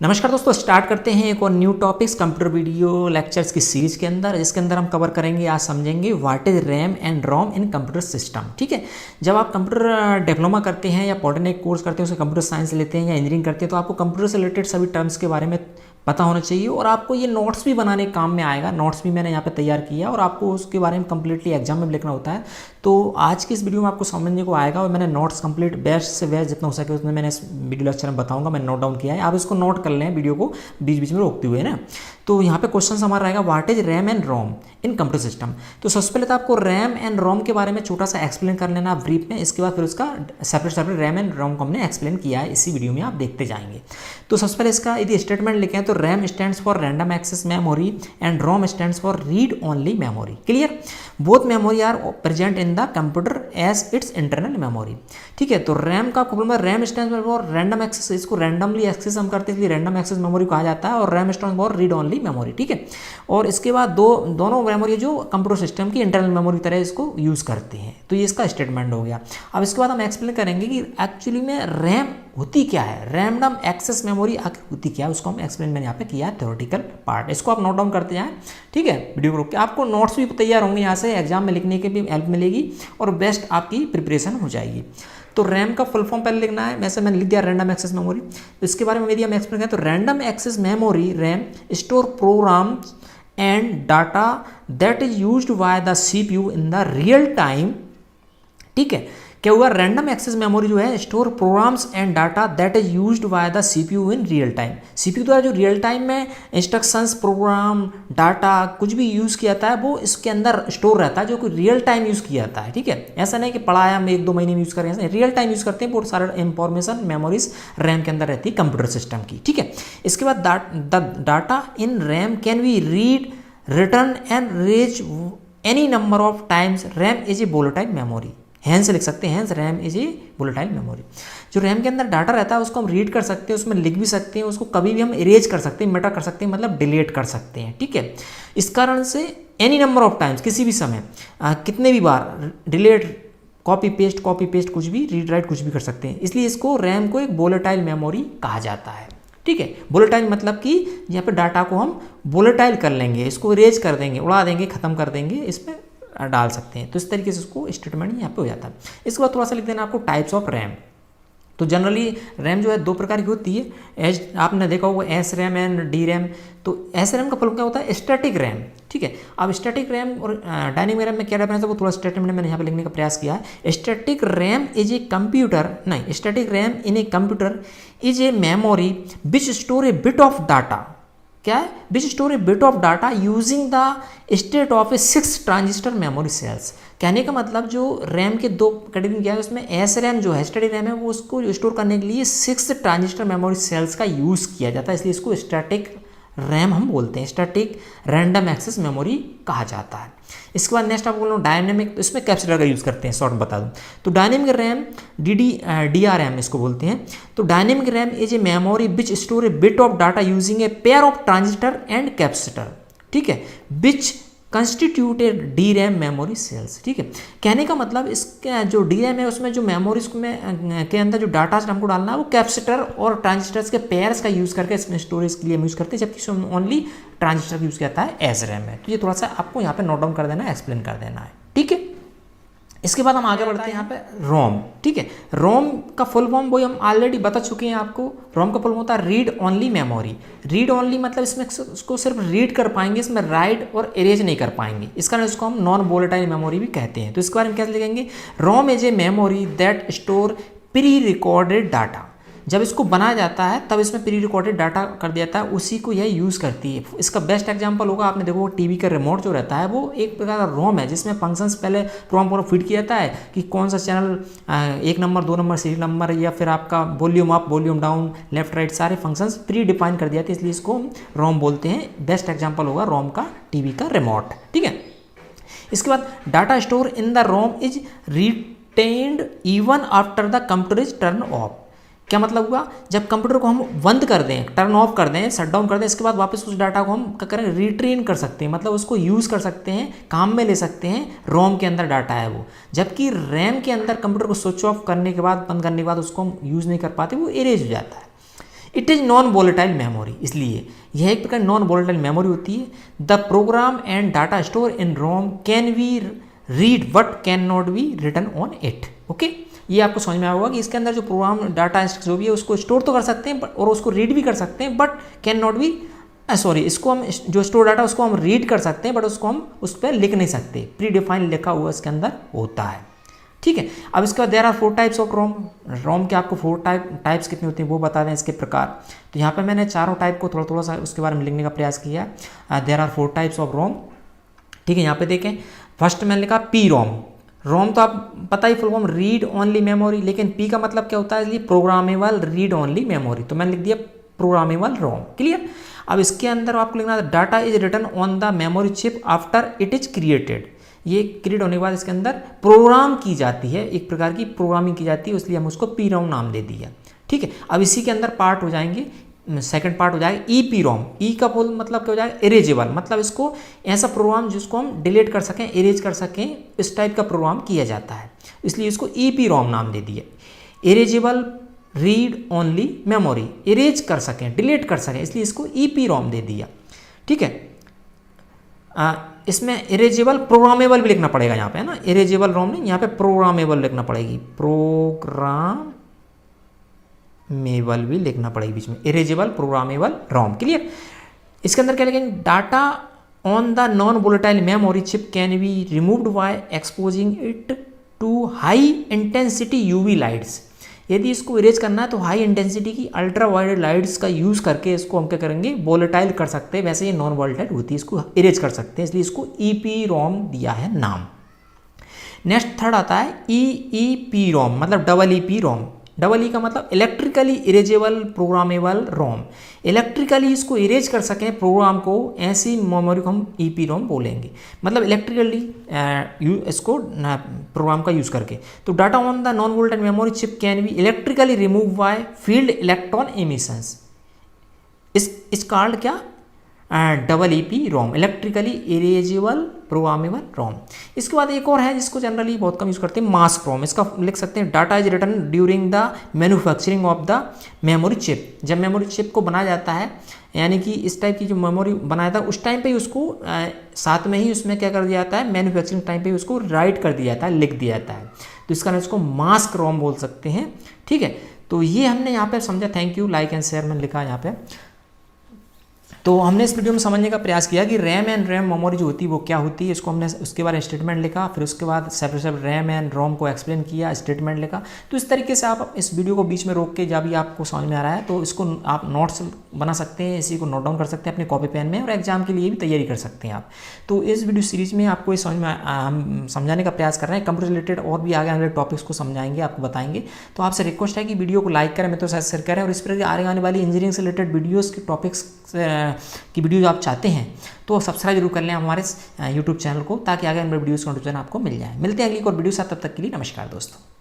नमस्कार दोस्तों, स्टार्ट करते हैं एक और new topics computer video lectures की सीरीज के अंदर, जिसके अंदर हम कवर करेंगे, आज समझेंगे what is RAM and ROM in computer system. ठीक है, जब आप कंप्यूटर डिप्लोमा करते हैं या पॉलिटेक्निक कोर्स करते हैं, उसमें कंप्यूटर साइंस लेते हैं या इंजीनियरिंग करते हैं, तो आपको कंप्यूटर से रिलेटेड सभी टर्म्स के बारे में पता होना चाहिए और आपको ये नोट्स भी बनाने काम में आएगा। नोट्स भी मैंने यहाँ पे तैयार किया और आपको उसके बारे में कंप्लीटली एग्जाम में लिखना होता है। तो आज की इस वीडियो में आपको समझने को आएगा और मैंने नोट्स कंप्लीट बेस्ट से बेस्ट जितना हो सके उसमें मैंने इस वीडियो लेक्चर में बताऊंगा, मैंने नोट डाउन किया है। आप इसको नोट कर लें वीडियो को बीच बीच में रोकते हुए ना। तो यहाँ पे क्वेश्चन हमारा रहेगा what is RAM and ROM in computer system. तो सबसे पहले तो आपको रैम एंड रोम के बारे में छोटा सा एक्सप्लेन कर लेना ब्रीफ में, इसके बाद फिर उसका सेपरेट रैम एंड रोम को हमने एक्सप्लेन किया है, इसी वीडियो में आप देखते जाएंगे। तो सबसे पहले इसका यदि स्टेटमेंट लिखें तो RAM stands for random access memory and ROM stands for read only memory. Clear, both memory are present in the computer as it's internal memory. ठीक है, तो रैम का फुल में RAM stands for random access, इसको randomly access हम करते हैं इसलिए रैंडम एक्सेस मेमोरी कहा जाता है, और RAM stands for read only memory. ठीक है, और इसके बाद दोनों मेमोरी जो कंप्यूटर सिस्टम की इंटरनल मेमोरी तरह इसको यूज़ करते हैं। तो ये इसका स्टेटमेंट हो गया। अब इसके बाद हम एक्सप्लेन करेंगे कि एक्चुअली में रैम होती क्या है, रैंडम एक्सेस मेमोरी आखिर होती क्या है, उसको हम एक्सप्लेन मैंने यहाँ पे किया है थ्योरेटिकल पार्ट। इसको आप नोट डाउन करते जाएं। ठीक है, वीडियो को रोक के आपको नोट्स भी तैयार होंगे, यहाँ से एग्जाम में लिखने की भी हेल्प मिलेगी और बेस्ट आपकी प्रिपरेशन हो जाएगी। तो रैम का फुल फॉर्म पहले लिखना है, वैसे मैंने लिख दिया रैंडम एक्सेस मेमोरी। तो इसके बारे में यदि हम एक्सप्लेन करें तो random access memory RAM store programs and data that is used by the CPU in the real time. ठीक है, क्या हुआ, रैंडम एक्सेस मेमोरी जो है store programs and data that is used by the CPU in real time. CPU द्वारा जो real time में instructions, program, data कुछ भी यूज़ किया जाता है वो इसके अंदर स्टोर रहता है, जो कि रियल टाइम यूज़ किया जाता है। ठीक है, ऐसा नहीं कि पढ़ाया हम 1-2 महीने में यूज़ करें, ऐसा रियल टाइम यूज़ करते हैं, बहुत सारा इंफॉर्मेशन मेमोरीज रैम के अंदर रहती है कंप्यूटर सिस्टम की। ठीक है, इसके बाद the data in RAM can be read, written and erased any number of times. RAM is a volatile memory, hence लिख सकते हैं, RAM is a volatile memory. जो रैम के अंदर डाटा रहता है उसको हम रीड कर सकते हैं, उसमें लिख भी सकते हैं, उसको कभी भी हम इरेज कर सकते हैं, मिटा कर सकते हैं, मतलब डिलीट कर सकते हैं। ठीक है, इस कारण से एनी नंबर ऑफ टाइम्स, किसी भी समय कितने भी बार डिलीट, कॉपी पेस्ट कुछ भी, रीड राइट कुछ भी कर सकते हैं, इसलिए इसको रैम को एक वोलेटाइल मेमोरी कहा जाता है। ठीक है, वोलेटाइल मतलब कि यहाँ पे डाटा को हम वोलेटाइल कर लेंगे, इसको इरेज कर देंगे, उड़ा देंगे, खत्म कर देंगे, इसमें डाल सकते हैं। तो इस तरीके से उसको स्टेटमेंट यहाँ पे हो जाता है। इसके बाद थोड़ा सा लिख देना आपको टाइप्स ऑफ रैम। तो जनरली रैम जो है 2 प्रकार की होती है, एज आपने देखा होगा S RAM and D RAM. तो एस रैम का फुल क्या होता है, स्टैटिक रैम। ठीक है, अब स्टैटिक रैम और डायनेमिक रैम में क्या डिफरेंस है वो थोड़ा स्टेटमेंट मैंने यहाँ पे लिखने का प्रयास किया है। Static RAM is a computer, नहीं, static RAM in a computer is a memory which store a bit of data. क्या है, which store a bit of data using the state of a 6 transistor memory cells. कहने का मतलब जो RAM के 2 category क्या है, उसमें एस रैम जो है स्टैटिक रैम है वो उसको स्टोर करने के लिए 6 ट्रांजिस्टर मेमोरी सेल्स का यूज़ किया जाता है, इसलिए इसको स्टैटिक रैम हम बोलते हैं, स्टैटिक रैंडम एक्सेस मेमोरी कहा जाता है। इसके बाद नेक्स्ट आपको बोल रहा हूँ डायनेमिक, तो इसमें कैपेसिटर का यूज़ करते हैं, शॉर्ट में बता दूँ तो डायनेमिक रैम DRAM इसको बोलते हैं। तो dynamic RAM is a memory which store a bit of data using a pair of transistor and capacitor. ठीक है, विच कंस्टिट्यूटेड DRAM मेमोरी सेल्स। ठीक है, कहने का मतलब इसका जो DRAM है उसमें जो मेमोरीज के अंदर जो डाटा हमको डालना है वो कैपेसिटर और ट्रांजिस्टर्स के पेयर्स का यूज़ करके इसमें स्टोरेज के लिए हम यूज़ करते हैं, जबकि इसमें ओनली ट्रांजिस्टर का यूज़ किया जाता है एस रैम में। तो ये थोड़ा सा आपको यहाँ पे नोट डाउन कर देना है, एक्सप्लेन कर देना है। ठीक है, इसके बाद हम आगे बढ़ते हैं यहाँ पे रोम। ठीक है, रोम का फुल फॉर्म वही हम ऑलरेडी बता चुके हैं आपको। रोम का फुल फॉर्म होता है read only memory. Read only मतलब इसमें उसको सिर्फ रीड कर पाएंगे, इसमें राइट और इरेज नहीं कर पाएंगे, इस कारण इसको हम नॉन वोलेटाइल मेमोरी भी कहते हैं। तो इसके बारे में कैसे लिखेंगे, ROM is a memory that store pre recorded data. जब इसको बनाया जाता है तब इसमें प्री रिकॉर्डेड डाटा कर दिया जाता है, उसी को यह यूज़ करती है। इसका बेस्ट एग्जांपल होगा, आपने देखो टीवी का रिमोट जो रहता है वो एक प्रकार का रोम है, जिसमें फंक्शंस पहले प्रोग्राम फिट किया जाता है कि कौन सा channel 1 number 2 number serial number या फिर आपका volume up volume down left right सारे फंक्शंस प्री डिफाइन कर दिया जाते हैं, इसलिए इसको हम रोम बोलते हैं। बेस्ट एग्जाम्पल होगा रोम का टीवी का रिमोट। ठीक है, इसके बाद data store in the ROM is retained even after the computer is turn off. क्या मतलब हुआ, जब कंप्यूटर को हम बंद कर दें, टर्न ऑफ कर दें, शट डाउन कर दें, इसके बाद वापस उस डाटा को हम क्या करें, रिट्रेन कर सकते हैं, मतलब उसको यूज़ कर सकते हैं, काम में ले सकते हैं। रोम के अंदर डाटा है वो, जबकि रैम के अंदर कंप्यूटर को स्विच ऑफ करने के बाद, बंद करने के बाद उसको हम यूज़ नहीं कर पाते, वो इरेज हो जाता है। It is non volatile memory, इसलिए यह एक प्रकार नॉन वोलेटाइल मेमोरी होती है। The program and data store in ROM can be read but can not be written on it. Okay, ये आपको समझ में आया होगा कि इसके अंदर जो प्रोग्राम डाटा जो भी है उसको स्टोर तो कर सकते हैं और उसको रीड भी कर सकते हैं, but can not B sorry, इसको हम जो स्टोर डाटा उसको हम रीड कर सकते हैं बट उसको हम उस पर लिख नहीं सकते, प्री डिफाइंड लिखा हुआ इसके अंदर होता है। ठीक है, अब इसके बाद there are 4 types of ROM. ROM के आपको 4 टाइप्स कितनी होती हैं वो बता दें इसके प्रकार। तो यहाँ पे मैंने चारों टाइप को थोड़ा थोड़ा सा उसके बारे में लिखने का प्रयास किया है। There are 4 types of ROM. ठीक है, यहाँ पे देखें, फर्स्ट मैंने लिखा पी रोम। रोम तो आप पता ही full form read only memory, लेकिन पी का मतलब क्या होता है, इसलिए प्रोग्रामेबल रीड ओनली मेमोरी, तो मैंने लिख दिया प्रोग्रामेबल रोम। क्लियर। अब इसके अंदर आपको लिखना है data is written on the memory chip after it is created. ये क्रिएट होने के बाद इसके अंदर प्रोग्राम की जाती है, एक प्रकार की प्रोग्रामिंग की जाती है, इसलिए हम उसको पी रोम नाम दे दिया। ठीक है, अब इसी के अंदर पार्ट हो जाएंगे, सेकंड पार्ट हो जाएगा ई पी रोम। ई का बोल मतलब क्या हो जाएगा, इरेजेबल, मतलब इसको ऐसा प्रोग्राम जिसको हम डिलीट कर सकें, इरेज कर सकें, इस टाइप का प्रोग्राम किया जाता है, इसलिए इसको ई पी रोम नाम दे दिया। Erasable read only memory, erase कर सकें, डिलीट कर सकें, इसलिए इसको ई पी रोम दे दिया। ठीक है, इसमें इरेजेबल प्रोग्रामेबल भी लिखना पड़ेगा यहाँ पे, है ना, इरेजेबल रोम नहीं, यहाँ पे प्रोग्रामेबल लिखना पड़ेगी, प्रोग्रामेबल भी लिखना पड़ेगी बीच में, इरेजेबल प्रोग्रामेबल रोम। क्लियर। इसके अंदर क्या लिखेंगे, data on the non volatile memory chip can be removed by exposing it to high intensity UV lights. यदि इसको इरेज करना है तो हाई इंटेंसिटी की अल्ट्रा वायलेट लाइट्स का यूज़ करके इसको हम क्या करेंगे, वोलेटाइल कर सकते हैं, वैसे ये नॉन वोलेटाइल होती है, इसको इरेज कर सकते हैं, इसलिए इसको ई पी रोम दिया है नाम। नेक्स्ट थर्ड आता है ई ई पी रोम, मतलब डबल ई पी रोम। डबल ई का मतलब इलेक्ट्रिकली इरेजेबल प्रोग्रामेबल रोम, इलेक्ट्रिकली इसको इरेज कर सकें प्रोग्राम को, ऐसी मेमोरी को हम ई पी रोम बोलेंगे, मतलब इलेक्ट्रिकली इसको प्रोग्राम का यूज़ करके। तो data on the non volatile memory chip can be electrically remove by field electron emissions, is called क्या, double E P ROM, electrically erasable programmable ROM. इसके बाद एक और है जिसको जनरली बहुत कम यूज़ करते हैं, मास्क रोम। इसका लिख सकते हैं data is written during the manufacturing of the memory chip. जब मेमोरी चिप को बनाया जाता है, यानी कि इस टाइप की जो मेमोरी बनाया था उस टाइम पे ही उसको साथ में ही उसमें क्या कर दिया जाता है, मैन्युफैक्चरिंग टाइम पे उसको राइट कर दिया जाता है, लिख दिया जाता है, तो इसका नाम इसको मास्क रोम बोल सकते हैं। ठीक है, तो ये हमने यहाँ पे समझा। Thank you, like and share मैंने लिखा यहाँ पे। तो हमने इस वीडियो में समझने का प्रयास किया कि रैम एंड रैम मेमोरी जो होती है वो क्या होती है, इसको हमने उसके बारे में स्टेटमेंट लिखा, फिर उसके बाद सेपरेट रैम एंड रोम को एक्सप्लेन किया, स्टेटमेंट लिखा। तो इस तरीके से आप इस वीडियो को बीच में रोक के जब भी आपको समझ में आ रहा है तो इसको आप नोट्स बना सकते हैं, इसी को नोट डाउन कर सकते हैं अपने कॉपी पेन में, और एग्जाम के लिए भी तैयारी कर सकते हैं आप। तो इस वीडियो सीरीज में आपको समझ में हम समझाने का प्रयास कर रहे हैं, कंप्यूटर रिलेटेड और भी आगे आने टॉपिक्स को समझाएंगे, आपको बताएंगे। तो आपसे रिक्वेस्ट है कि वीडियो को लाइक करें, मैं तो शेयर करें, और इस पर आने वाली इंजीनियरिंग से रिलेटेड वीडियोज़ के टॉपिक्स की वीडियो आप चाहते हैं तो सब्सक्राइब जरूर कर लें हमारे यूट्यूब चैनल को, ताकि आगे हमारे वीडियोज़ का नोटिफिकेशन आपको मिल जाए। मिलते हैं अगली और वीडियो साथ, तब तक के लिए नमस्कार दोस्तों।